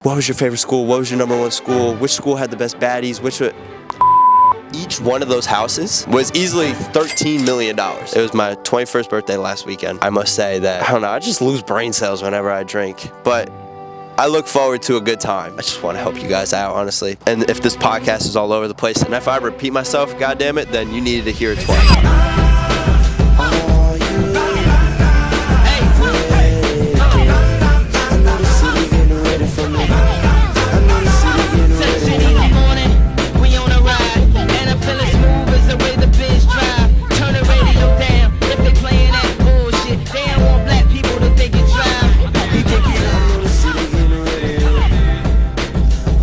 What was your favorite school? What was your number one school? Which school had the best baddies? Each one of those houses was easily $13 million. It was my 21st birthday last weekend. I must say that, I don't know, I just lose brain cells whenever I drink. But I look forward to a good time. I just want to help you guys out, honestly. And if this podcast is all over the place, and if I repeat myself, goddamn it, then you needed to hear it twice.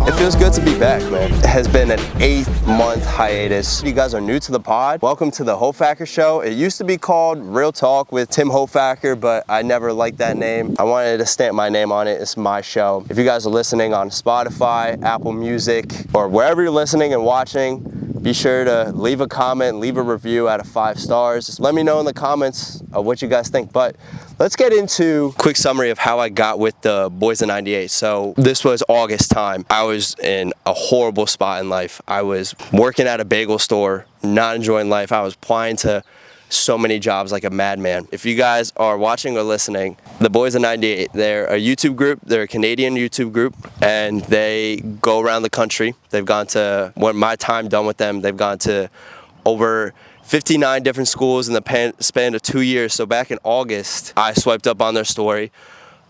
It feels good to be back, man. It has been an 8-month hiatus. If you guys are new to the pod, welcome to the Hofacker Show. It used to be called Real Talk with Tim Hofacker, but I never liked that name. I wanted to stamp my name on it. It's my show. If you guys are listening on Spotify, Apple Music, or wherever you're listening and watching, be sure to leave a comment, leave a review out of 5 stars. Just let me know in the comments of what you guys think. But let's get into a quick summary of how I got with the Boys of 98. So this was August time. I was in a horrible spot in life. I was working at a bagel store, not enjoying life. I was applying to so many jobs like a madman. If you guys are watching or listening, the Boys of 98, they're a YouTube group. They're a Canadian YouTube group, and they go around the country. They've gone to, when my time done with them, they've gone to over 59 different schools in the span of 2 years. So back in August, I swiped up on their story.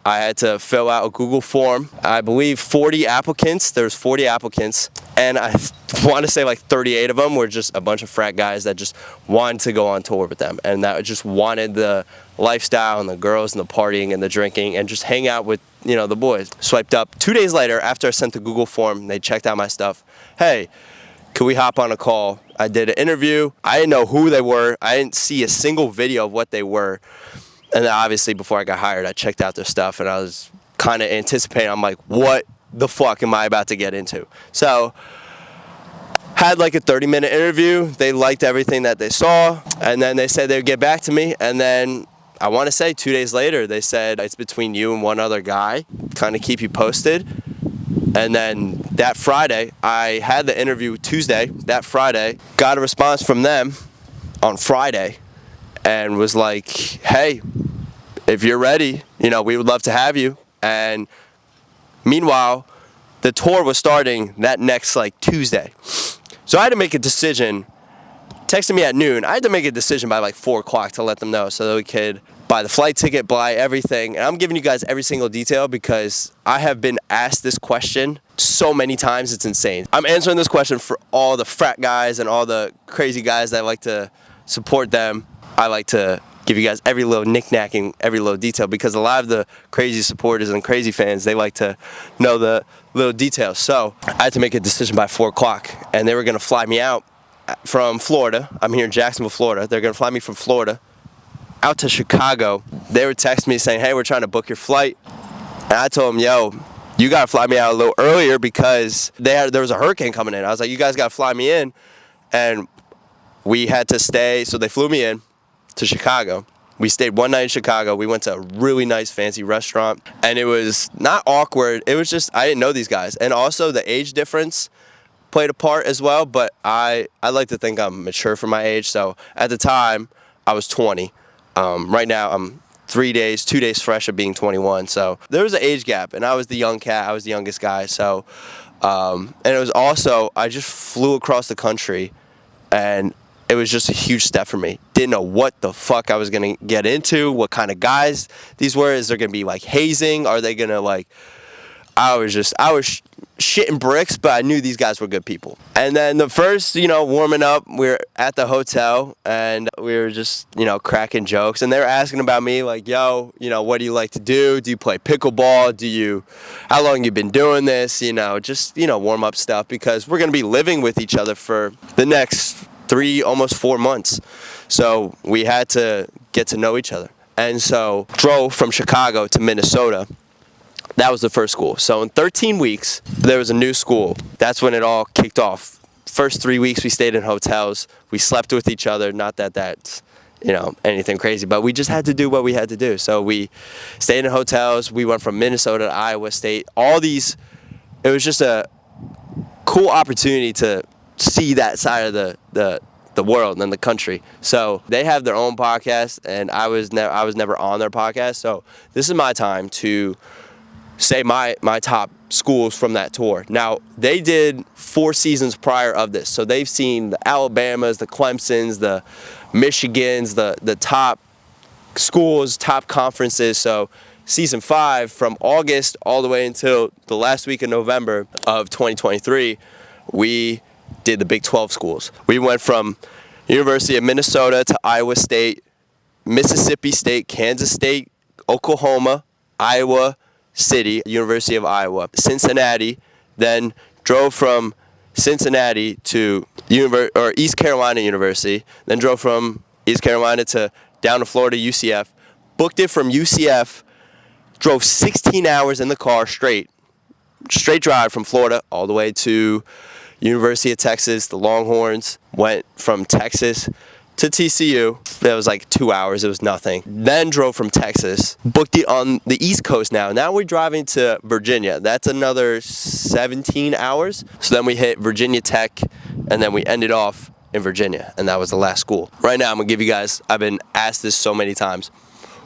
I had to fill out a Google form. I believe 40 applicants. There's 40 applicants. And I want to say like 38 of them were just a bunch of frat guys that just wanted to go on tour with them. And that just wanted the lifestyle and the girls and the partying and the drinking and just hang out with, you know, the boys. Swiped up. 2 days later, after I sent the Google form, they checked out my stuff. Hey, could we hop on a call? I did an interview. I didn't know who they were. I didn't see a single video of what they were. And then obviously before I got hired, I checked out their stuff and I was kind of anticipating. I'm like, what the fuck am I about to get into? So had like a 30-minute interview. They liked everything that they saw. And then they said they would get back to me. And then I want to say 2 days later, they said it's between you and one other guy. Kind of keep you posted. And then that Friday, I had the interview Tuesday. That Friday, got a response from them on Friday and was like, hey, if you're ready, you know, we would love to have you. And meanwhile, the tour was starting that next like Tuesday. So I had to make a decision. Texted me at noon. I had to make a decision by like 4 o'clock to let them know so that we could buy the flight ticket, buy everything. And I'm giving you guys every single detail because I have been asked this question so many times, it's insane. I'm answering this question for all the frat guys and all the crazy guys that like to support them. I like to give you guys every little knick-knack and every little detail because a lot of the crazy supporters and crazy fans, they like to know the little details. So I had to make a decision by 4 o'clock and they were gonna fly me out from Florida. I'm here in Jacksonville, Florida. They're gonna fly me from Florida out to Chicago. They would text me saying, hey, we're trying to book your flight. And I told them, yo, you gotta fly me out a little earlier because there was a hurricane coming in. I was like, you guys gotta fly me in. And we had to stay, so they flew me in to Chicago. We stayed one night in Chicago. We went to a really nice fancy restaurant and it was not awkward. It was just, I didn't know these guys. And also the age difference played a part as well, but I like to think I'm mature for my age. So at the time I was 20. Right now I'm 2 days fresh of being 21. So there was an age gap and I was the young cat. I was the youngest guy. So, and it was also, I just flew across the country and it was just a huge step for me. Didn't know what the fuck I was gonna get into, what kind of guys these were. Is there gonna be like hazing? Are they gonna like, I was shitting bricks, but I knew these guys were good people. And then the first, you know, warming up, we were at the hotel and we were just, you know, cracking jokes. And they were asking about me like, yo, you know, what do you like to do? Do you play pickleball? How long you been doing this? You know, just, you know, warm up stuff because we're gonna be living with each other for the next 3, almost 4 months. So we had to get to know each other. And so drove from Chicago to Minnesota. That was the first school. So in 13 weeks, there was a new school. That's when it all kicked off. First 3 weeks we stayed in hotels. We slept with each other. Not that that's, you know, anything crazy, but we just had to do what we had to do. So we stayed in hotels. We went from Minnesota to Iowa State. All these it was just a cool opportunity to see that side of the world and the country. So they have their own podcast, and I was never on their podcast. So this is my time to say my top schools from that tour. Now, they did 4 seasons prior of this, so they've seen the Alabamas, the Clemsons, the Michigans, the top schools, top conferences. So season 5, from August all the way until the last week of November of 2023, we did the Big 12 schools. We went from University of Minnesota to Iowa State, Mississippi State, Kansas State, Oklahoma, Iowa City, University of Iowa, Cincinnati, then drove from Cincinnati to East Carolina University, then drove from East Carolina to down to Florida, UCF, booked it from UCF, drove 16 hours in the car straight drive from Florida all the way to University of Texas, the Longhorns, went from Texas to TCU. That was like 2 hours. It was nothing. Then drove from Texas, booked it on the East Coast now. Now we're driving to Virginia. That's another 17 hours. So then we hit Virginia Tech, and then we ended off in Virginia, and that was the last school. Right now, I'm going to give you guys, I've been asked this so many times,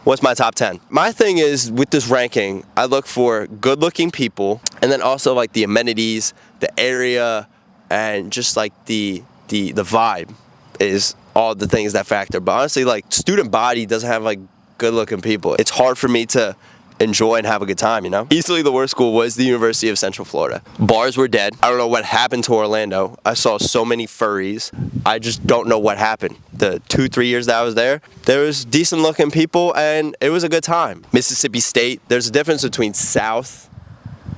what's my top 10? My thing is, with this ranking, I look for good-looking people, and then also like the amenities, the area, and just like the vibe is all the things that factor. But honestly, like, student body doesn't have like good looking people. It's hard for me to enjoy and have a good time, you know? Easily the worst school was the University of Central Florida. Bars were dead. I don't know what happened to Orlando. I saw so many furries. I just don't know what happened. The 2-3 years that I was there was decent looking people, and it was a good time. Mississippi State, there's a difference between South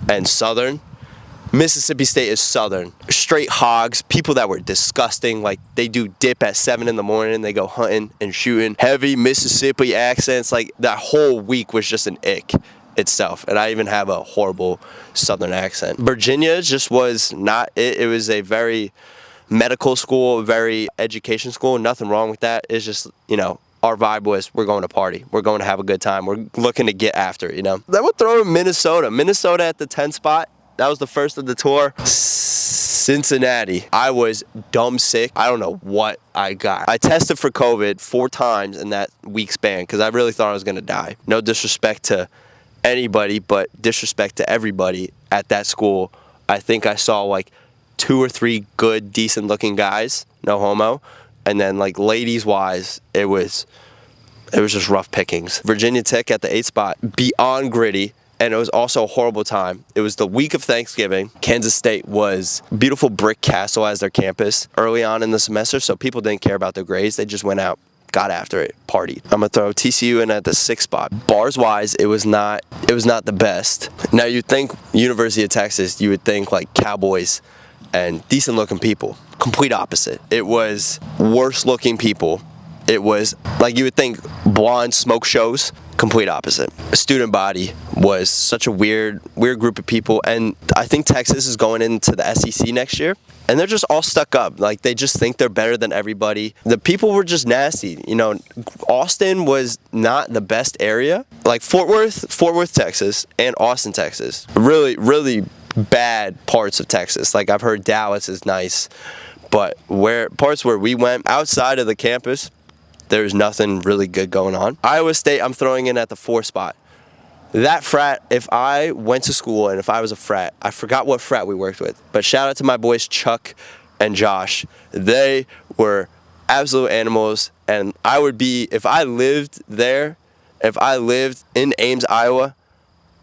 and Southern. Mississippi State is Southern. Straight hogs, people that were disgusting. Like, they do dip at 7 in the morning, they go hunting and shooting. Heavy Mississippi accents. Like, that whole week was just an ick itself. And I even have a horrible Southern accent. Virginia just was not it. It was a very medical school, very education school. Nothing wrong with that. It's just, you know, our vibe was, we're going to party. We're going to have a good time. We're looking to get after it, you know. Then we'll throw in Minnesota. Minnesota at the 10th spot. That was the first of the tour. Cincinnati. I was dumb sick. I don't know what I got. I tested for COVID 4 times in that week span because I really thought I was going to die. No disrespect to anybody, but disrespect to everybody at that school. I think I saw like 2 or 3 good, decent looking guys. No homo. And then like ladies wise, it was just rough pickings. Virginia Tech at the 8th spot. Beyond gritty. And it was also a horrible time. It was the week of Thanksgiving. Kansas State was beautiful brick castle as their campus early on in the semester, so people didn't care about their grades. They just went out, got after it, partied. I'm gonna throw TCU in at the 6th spot. Bars wise, it was not the best. Now you'd think University of Texas, you would think like cowboys and decent looking people. Complete opposite. It was worse looking people. It was like you would think blonde smoke shows. Complete opposite. Student body was such a weird group of people, and I think Texas is going into the SEC next year, and they're just all stuck up. Like, they just think they're better than everybody. The people were just nasty. You know, Austin was not the best area. Like Fort Worth, Texas, and Austin, Texas. Really bad parts of Texas. Like, I've heard Dallas is nice, but parts where we went outside of the campus, there's nothing really good going on. Iowa State, I'm throwing in at the 4th spot. That frat, if I went to school and if I was a frat, I forgot what frat we worked with, but shout out to my boys Chuck and Josh. They were absolute animals, and I would be, if I lived there, if I lived in Ames, Iowa,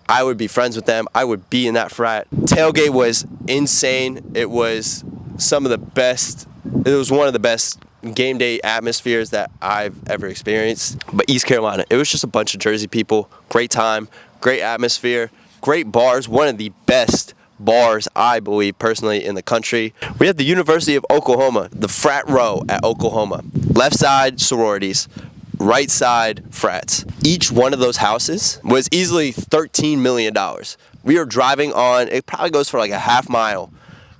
I would be friends with them. I would be in that frat. Tailgate was insane. It was one of the best game day atmospheres that I've ever experienced. But East Carolina, it was just a bunch of Jersey people. Great time, great atmosphere, great bars. One of the best bars, I believe, personally, in the country. We had the University of Oklahoma, the frat row at Oklahoma. Left side, sororities. Right side, frats. Each one of those houses was easily $13 million. We were driving on, it probably goes for like a half mile,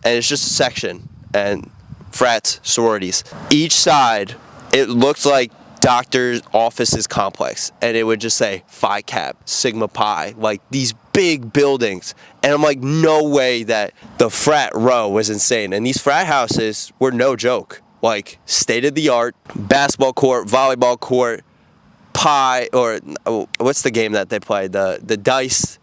and it's just a section, and frats, sororities. Each side, it looked like doctor's offices complex, and it would just say Phi Cap, Sigma Pi, like these big buildings. And I'm like, no way that the frat row was insane. And these frat houses were no joke, like state of the art, basketball court, volleyball court, pie, or what's the game that they play? The dice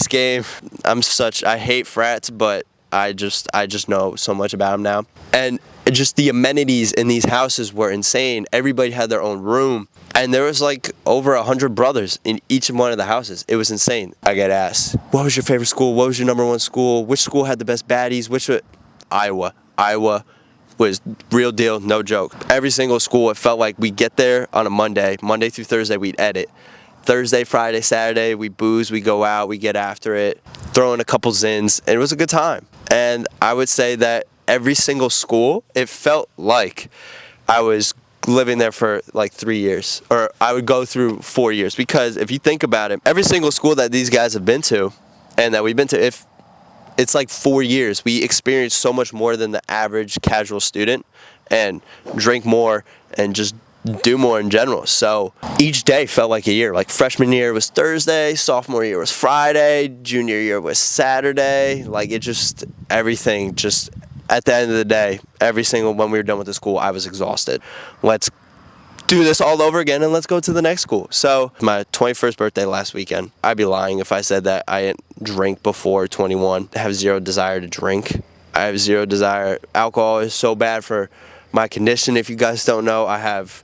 game. I hate frats, but I just know so much about them now. And just the amenities in these houses were insane. Everybody had their own room, and there was like over 100 brothers in each one of the houses. It was insane. I get asked, what was your favorite school? What was your number one school? Which school had the best baddies? Iowa. Iowa was real deal, no joke. Every single school, it felt like we'd get there on a Monday through Thursday, we'd edit. Thursday, Friday, Saturday, we booze, we go out, we get after it, throw in a couple zins, and it was a good time. And I would say that every single school, it felt like I was living there for like 3 years, or I would go through 4 years. Because if you think about it, every single school that these guys have been to, and that we've been to, if it's like 4 years, we experienced so much more than the average casual student, and drink more and just do more in general. So each day felt like a year. Like freshman year was Thursday, sophomore year was Friday, junior year was Saturday. Like everything just, at the end of the day, when we were done with the school, I was exhausted. Let's do this all over again, and let's go to the next school. So my 21st birthday last weekend, I'd be lying if I said that I didn't drink before 21. I have zero desire to drink. I have zero desire. Alcohol is so bad for my condition. If you guys don't know, I have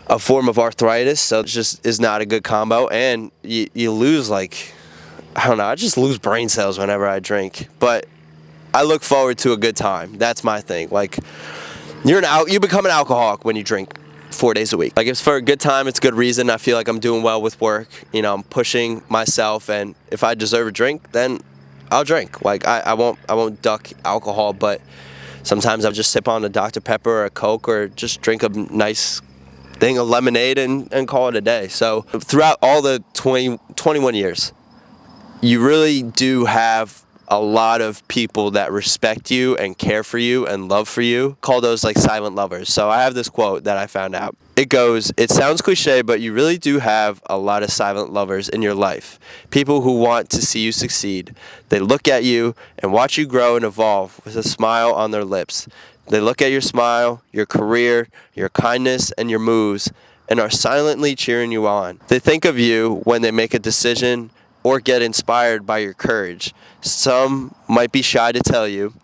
a form of arthritis, so it just is not a good combo. And you lose, like, I don't know, I just lose brain cells whenever I drink. But I look forward to a good time. That's my thing. Like, you become an alcoholic when you drink 4 days a week. Like, if it's for a good time, it's a good reason. I feel like I'm doing well with work. You know, I'm pushing myself, and if I deserve a drink, then I'll drink. Like, I won't duck alcohol, but sometimes I'll just sip on a Dr. Pepper or a Coke, or just drink a nice thing of lemonade and call it a day. So throughout all the 21 years, you really do have a lot of people that respect you and care for you and love for you. Call those like silent lovers. So I have this quote that I found out. It goes, it sounds cliche, but you really do have a lot of silent lovers in your life. People who want to see you succeed. They look at you and watch you grow and evolve with a smile on their lips. They look at your smile, your career, your kindness, and your moves, and are silently cheering you on. They think of you when they make a decision or get inspired by your courage. Some might be shy to tell you.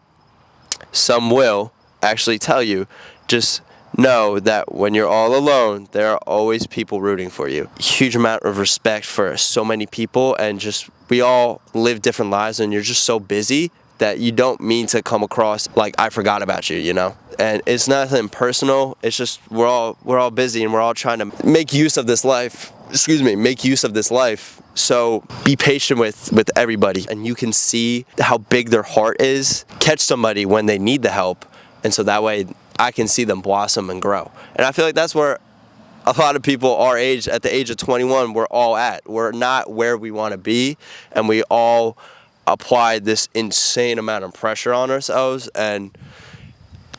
Some will actually tell you. Just know that when you're all alone, there are always people rooting for you. Huge amount of respect for so many people, and just we all live different lives, and you're just so busy that you don't mean to come across like I forgot about you, you know? And it's nothing personal. It's just we're all busy, and we're all trying to make use of this life. So be patient with everybody, and you can see how big their heart is. Catch somebody when they need the help, and so that way I can see them blossom and grow. And I feel like that's where a lot of people our age, at the age of 21, we're all at. We're not where we want to be, and we all apply this insane amount of pressure on ourselves, and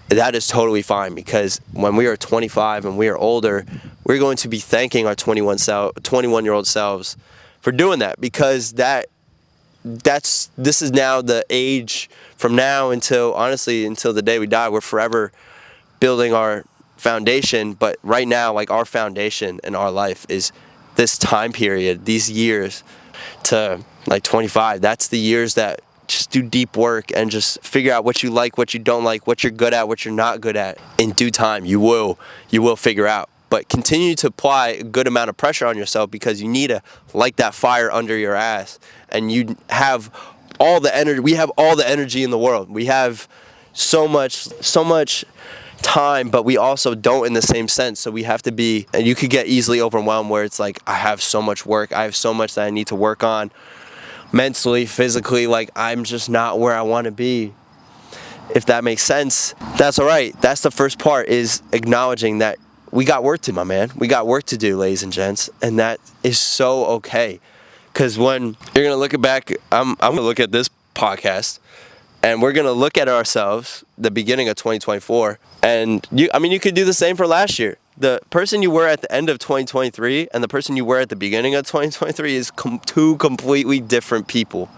that is totally fine, because when we are 25 and we are older, we're going to be thanking our 21-year-old selves for doing that, because this is now the age from now until the day we die. We're forever building our foundation, but right now, like, our foundation in our life is this time period, these years to like 25. That's the years that just do deep work and just figure out what you like, what you don't like, what you're good at, what you're not good at. In due time, you will figure out. But continue to apply a good amount of pressure on yourself, because you need to light that fire under your ass, and you have all the energy. We have all the energy in the world. We have so much time, but we also don't in the same sense. So we have to be, and you could get easily overwhelmed where it's like, I have so much work. I have so much that I need to work on mentally, physically. Like, I'm just not where I want to be. If that makes sense, that's all right. That's the first part, is acknowledging that we got work to do, my man. We got work to do, ladies and gents, and that is so okay. Because when you're gonna look back, I'm gonna look at this podcast, and we're gonna look at ourselves the beginning of 2024, and you could do the same for last year. The person you were at the end of 2023 and the person you were at the beginning of 2023 is two completely different people.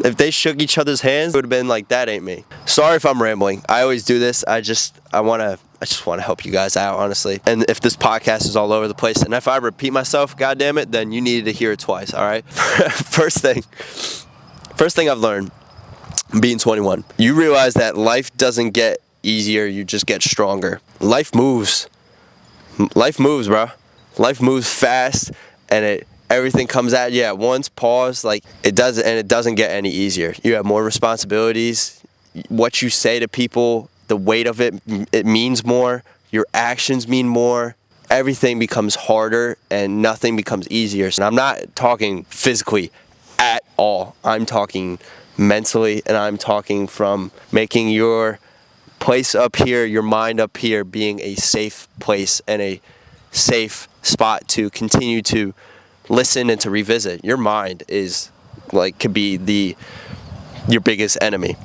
If they shook each other's hands, it would have been like, that ain't me. Sorry if I'm rambling. I always do this. I just want to help you guys out, honestly. And if this podcast is all over the place, and if I repeat myself, God damn it, then you needed to hear it twice, all right? First thing I've learned being 21, you realize that life doesn't get easier, you just get stronger. Life moves, bro. Life moves fast, and everything comes at you at once. Pause, like it doesn't get any easier. You have more responsibilities. What you say to people, the weight of it means more. Your actions mean more. Everything becomes harder, and nothing becomes easier. And I'm not talking physically at all. I'm talking mentally, and I'm talking from making your place up here, your mind up here, being a safe place and a safe spot to continue to listen and to revisit. Your mind is could be your biggest enemy,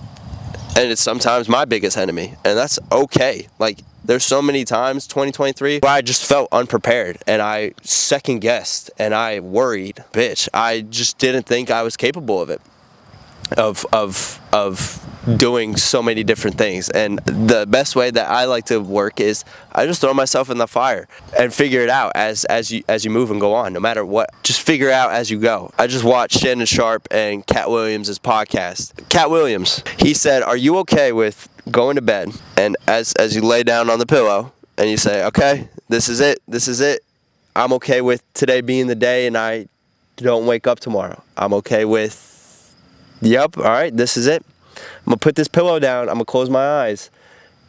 and it's sometimes my biggest enemy, and that's okay. Like, there's so many times 2023 where I just felt unprepared, and I second guessed, and I worried. I just didn't think I was capable of it, of doing so many different things. And the best way that I like to work is I just throw myself in the fire and figure it out as you move and go on, no matter what. Just figure it out as you go. I just watched Shannon Sharp and Cat Williams' podcast. Cat Williams, he said, are you okay with going to bed, and as you lay down on the pillow and you say, okay, this is it, I'm okay with today being the day and I don't wake up tomorrow. I'm okay with, yep, all right, this is it. I'm going to put this pillow down, I'm going to close my eyes,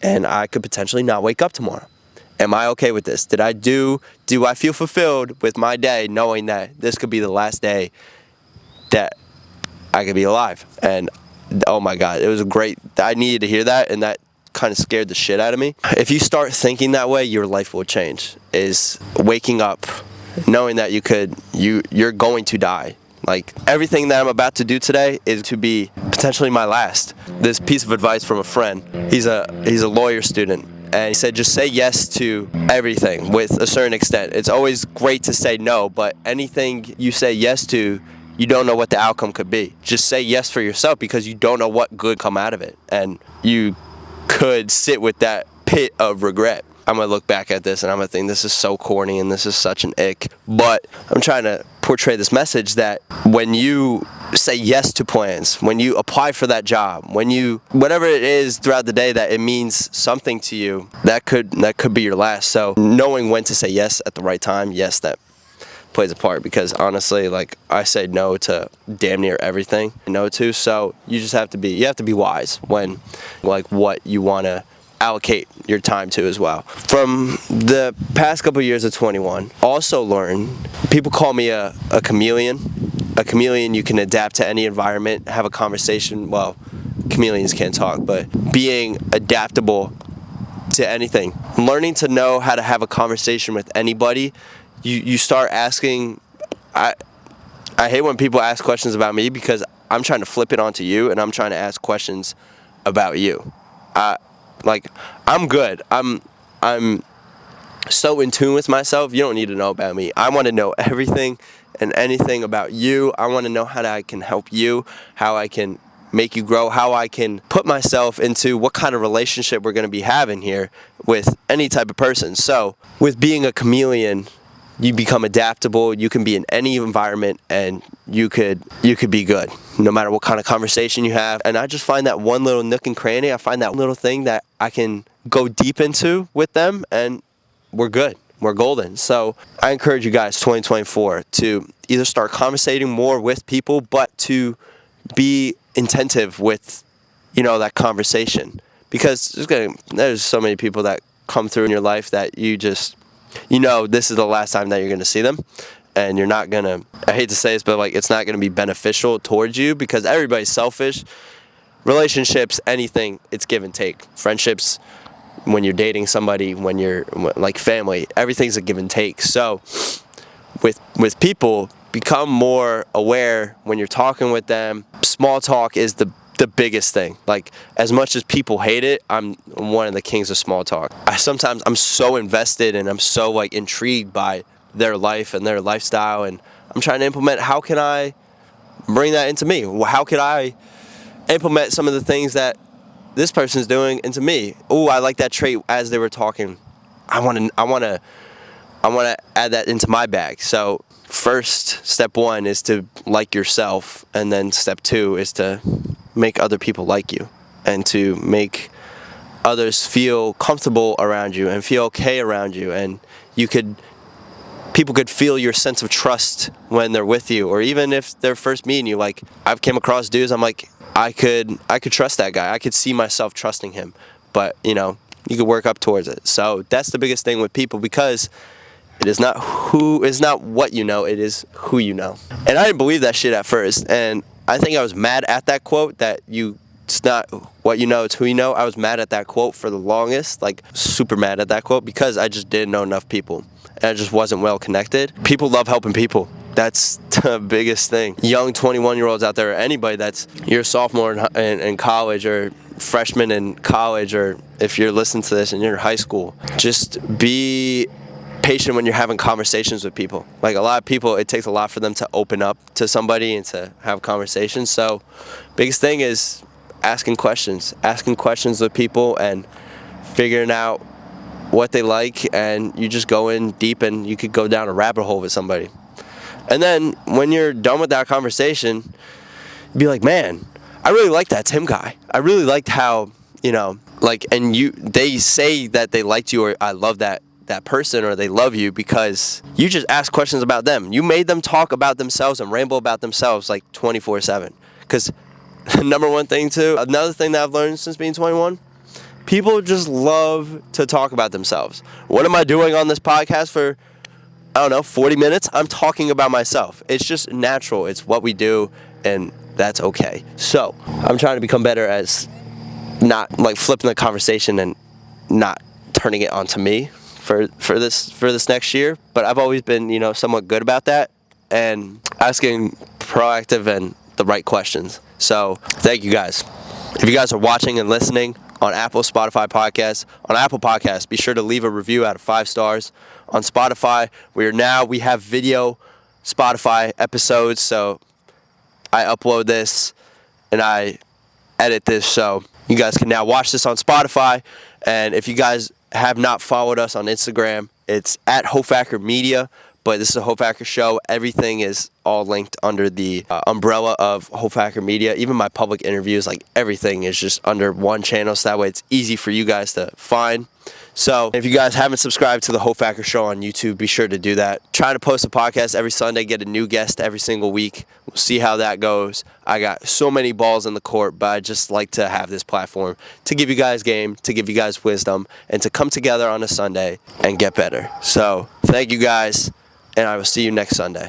and I could potentially not wake up tomorrow. Am I okay with this? Do I feel fulfilled with my day, knowing that this could be the last day that I could be alive? And oh my God, it was great. I needed to hear that, and that kind of scared the shit out of me. If you start thinking that way, your life will change. Is waking up knowing that you're going to die. Like, everything that I'm about to do today is to be potentially my last. This piece of advice from a friend. He's a lawyer student, and he said, just say yes to everything with a certain extent. It's always great to say no, but anything you say yes to, you don't know what the outcome could be. Just say yes for yourself, because you don't know what good come out of it, and you could sit with that pit of regret. I'm going to look back at this and I'm going to think, this is so corny and this is such an ick. But I'm trying to portray this message that when you say yes to plans, when you apply for that job, whatever it is throughout the day that it means something to you, that could be your last. So knowing when to say yes at the right time, yes, that plays a part, because honestly, like, I say no to damn near everything so you just have to be wise when, like, what you want to allocate your time to as well. From the past couple years of 21, also learn, people call me a chameleon. A chameleon, you can adapt to any environment, have a conversation. Well, chameleons can't talk, but being adaptable to anything, learning to know how to have a conversation with anybody. You start asking, I hate when people ask questions about me, because I'm trying to flip it onto you, and I'm trying to ask questions about you. I'm good. I'm so in tune with myself. You don't need to know about me. I want to know everything and anything about you. I want to know how I can help you, how I can make you grow, how I can put myself into what kind of relationship we're going to be having here with any type of person. So with being a chameleon, you become adaptable. You can be in any environment, and you could be good no matter what kind of conversation you have. And I just find that one little nook and cranny, I find that little thing that I can go deep into with them, and we're good. We're golden. So I encourage you guys 2024 to either start conversating more with people, but to be attentive with that conversation, because there's so many people that come through in your life that you just this is the last time that you're going to see them, and you're not going to, I hate to say this, but it's not going to be beneficial towards you, because everybody's selfish. Relationships, anything, it's give and take. Friendships, when you're dating somebody, when you're like family, everything's a give and take. So with people, become more aware when you're talking with them. Small talk is the the biggest thing. Like, as much as people hate it, I'm one of the kings of small talk. I'm so invested and I'm so like intrigued by their life and their lifestyle, and I'm trying to implement, how can I bring that into me? How could I implement some of the things that this person's doing into me? Oh, I like that trait as they were talking. I want to add that into my bag. So first, step one is to like yourself, and then step two is to make other people like you, and to make others feel comfortable around you and feel okay around you, and people could feel your sense of trust when they're with you, or even if they're first meeting you. Like, I've came across dudes, I'm like, I could trust that guy. I could see myself trusting him, but you could work up towards it. So that's the biggest thing with people, because it is not what you know, it is who you know. And I didn't believe that shit at first, and I think I was mad at that quote, that it's not what you know, it's who you know. I was mad at that quote for the longest, like super mad at that quote, because I just didn't know enough people, and I just wasn't well connected. People love helping people. That's the biggest thing. Young 21-year-olds out there, or anybody you're a sophomore in college, or freshman in college, or if you're listening to this and you're in high school, just be patient when you're having conversations with people. Like, a lot of people, it takes a lot for them to open up to somebody and to have conversations. So biggest thing is asking questions with people and figuring out what they like, and you just go in deep, and you could go down a rabbit hole with somebody. And then when you're done with that conversation, be like, man, I really like that Tim guy. I really liked how, they say that they liked you, or I love that person, or they love you because you just ask questions about them. You made them talk about themselves and ramble about themselves like 24/7. Because number one thing too, another thing that I've learned since being 21, people just love to talk about themselves. What am I doing on this podcast for, 40 minutes? I'm talking about myself. It's just natural. It's what we do, and that's okay. So I'm trying to become better as not like flipping the conversation and not turning it onto me for this next year. But I've always been, somewhat good about that, and asking proactive and the right questions. So thank you guys. If you guys are watching and listening on Apple, Spotify podcasts, on Apple Podcasts, be sure to leave a review out of 5 stars. On Spotify, we have video Spotify episodes, so I upload this and I edit this, so you guys can now watch this on Spotify. And if you guys have not followed us on Instagram, it's at Hofacker Media, but this is a Hofacker show. Everything is all linked under the umbrella of Hofacker Media. Even my public interviews, like everything is just under one channel, so that way it's easy for you guys to find. So if you guys haven't subscribed to the Hofacker Show on YouTube, be sure to do that. Try to post a podcast every Sunday, get a new guest every single week. We'll see how that goes. I got so many balls in the court, but I just like to have this platform to give you guys game, to give you guys wisdom, and to come together on a Sunday and get better. So thank you guys, and I will see you next Sunday.